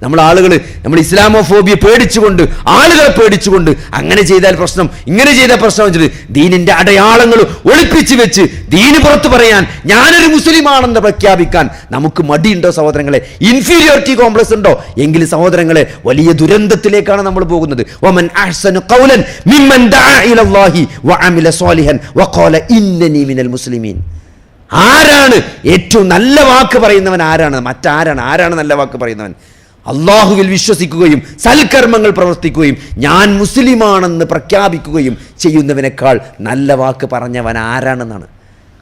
നമ്മൾ ഇസ്ലാമോഫോബിയ പേടിച്ചുകൊണ്ട്, ആളുകളെ പേടിച്ചുകൊണ്ട് അങ്ങനെ ചെയ്താൽ പ്രശ്നം, ഇങ്ങനെ ചെയ്താൽ പ്രശ്നം വെച്ചിട്ട് ദീനിന്റെ അടയാളങ്ങൾ ഒളിപ്പിച്ച് വെച്ച് ദീന് പുറത്തു പറയാൻ, ഞാനൊരു മുസ്ലിമാണെന്ന് പ്രഖ്യാപിക്കാൻ നമുക്ക് മടിയുണ്ടോ സഹോദരങ്ങളെ? ഇൻഫീരിയോറിറ്റി കോംപ്ലക്സ് ഉണ്ടോ? എങ്കിൽ സഹോദരങ്ങളെ വലിയ ദുരന്തത്തിലേക്കാണ് നമ്മൾ പോകുന്നത്. വമൻ അഹ്സനു ഖൗലൻ മിമ്മൻ ദഅ ഇലല്ലാഹി വഅമില സ്വാലിഹൻ വഖാല ഇന്നനി മിനൽ മുസ്ലിമീൻ. ആരാണ് ഏറ്റവും നല്ല വാക്ക് പറയുന്നവൻ? ആരാണ് നല്ല വാക്ക് പറയുന്നവൻ? അള്ളാഹുവിൽ വിശ്വസിക്കുകയും സൽക്കർമ്മങ്ങൾ പ്രവർത്തിക്കുകയും ഞാൻ മുസ്ലിമാണെന്ന് പ്രഖ്യാപിക്കുകയും ചെയ്യുന്നവനേക്കാൾ നല്ല വാക്ക് പറഞ്ഞവൻ ആരാണെന്നാണ്.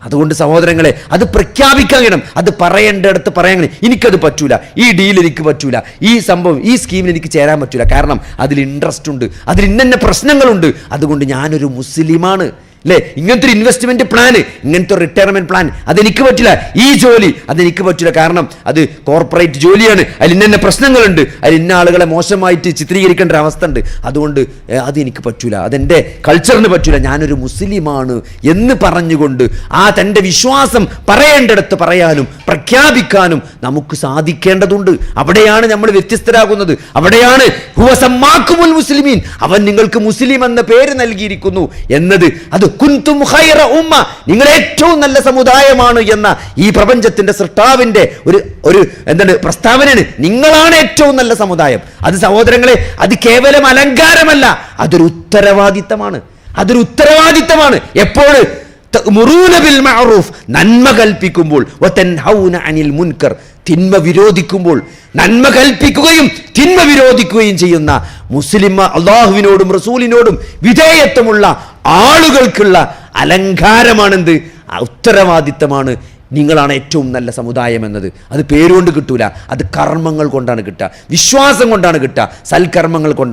അതുകൊണ്ട് സഹോദരങ്ങളെ, അത് പ്രഖ്യാപിക്കാൻ കഴിയണം. അത് പറയേണ്ടടുത്ത് പറയാൻ കഴിയും. എനിക്കത് പറ്റൂല, ഈ ഡീൽ എനിക്ക് പറ്റൂല, ഈ സംഭവം, ഈ സ്കീമിൽ എനിക്ക് ചേരാൻ പറ്റൂല, കാരണം അതിൽ ഇൻട്രസ്റ്റ് ഉണ്ട്, അതിൽ ഇന്ന പ്രശ്നങ്ങളുണ്ട്, അതുകൊണ്ട് ഞാനൊരു മുസ്ലിമാണ്, അല്ലേ? ഇങ്ങനത്തെ ഒരു ഇൻവെസ്റ്റ്മെന്റ് പ്ലാൻ, ഇങ്ങനത്തെ ഒരു റിട്ടയർമെന്റ് പ്ലാൻ അതെനിക്ക് പറ്റില്ല, ഈ ജോലി അതെനിക്ക് പറ്റില്ല, കാരണം അത് കോർപ്പറേറ്റ് ജോലിയാണ്, അതിൽ ഇന്ന പ്രശ്നങ്ങളുണ്ട്, അതിൽ ഇന്ന ആളുകളെ മോശമായിട്ട് ചിത്രീകരിക്കേണ്ട ഒരു അവസ്ഥ ഉണ്ട്, അതുകൊണ്ട് അതെനിക്ക് പറ്റൂല, അതെൻ്റെ കൾച്ചറിന് പറ്റൂല, ഞാനൊരു മുസ്ലിമാണ് എന്ന് പറഞ്ഞുകൊണ്ട് ആ തൻ്റെ വിശ്വാസം പറയേണ്ടടുത്ത് പറയാനും പ്രഖ്യാപിക്കാനും നമുക്ക് സാധിക്കേണ്ടതുണ്ട്. അവിടെയാണ് നമ്മൾ വ്യത്യസ്തരാകുന്നത്. അവിടെയാണ് ഹുവ സമ്മാക്കുമുൽ മുസ്ലിമീൻ, അവൻ നിങ്ങൾക്ക് മുസ്ലിം എന്ന പേര് നൽകിയിരിക്കുന്നു എന്നത്. അത് കുൻതും ഖൈറ ഉമ്മ, നിങ്ങൾ ഏറ്റവും നല്ല സമുദായമാണ് എന്ന ഈ പ്രപഞ്ചത്തിന്റെ സൃഷ്ടാവിന്റെ ഒരു പ്രസ്താവനയാണ്. നിങ്ങളാണ് ഏറ്റവും നല്ല സമുദായം. അത് സഹോദരങ്ങളെ, അത് കേവലം അലങ്കാരമല്ല, അതൊരു ഉത്തരവാദിത്തമാണ്. എപ്പോൾ തഅ്മുറൂന ബിൽ മഅറൂഫ്, നന്മ കൽപ്പിക്കുമ്പോൾ, വതൻഹൗന അനിൽ മുൻകർ, തിന്മ വിരോധിക്കുമ്പോൾ. നന്മ കൽപ്പിക്കുകയും തിന്മ വിരോധിക്കുകയും ചെയ്യുന്ന മുസ്ലിം, അള്ളാഹുവിനോടും റസൂലിനോടും വിധേയത്വമുള്ള ആളുകൾക്കുള്ള അലങ്കാരമാണെന്ത്? ഉത്തരവാദിത്തമാണ്. നിങ്ങളാണ് ഏറ്റവും നല്ല സമുദായം എന്നത്. അത് പേരുകൊണ്ട് കിട്ടൂല, അത് കർമ്മങ്ങൾ കൊണ്ടാണ് കിട്ടുക, വിശ്വാസം കൊണ്ടാണ് കിട്ടുക, സൽക്കർമ്മങ്ങൾ കൊണ്ട്.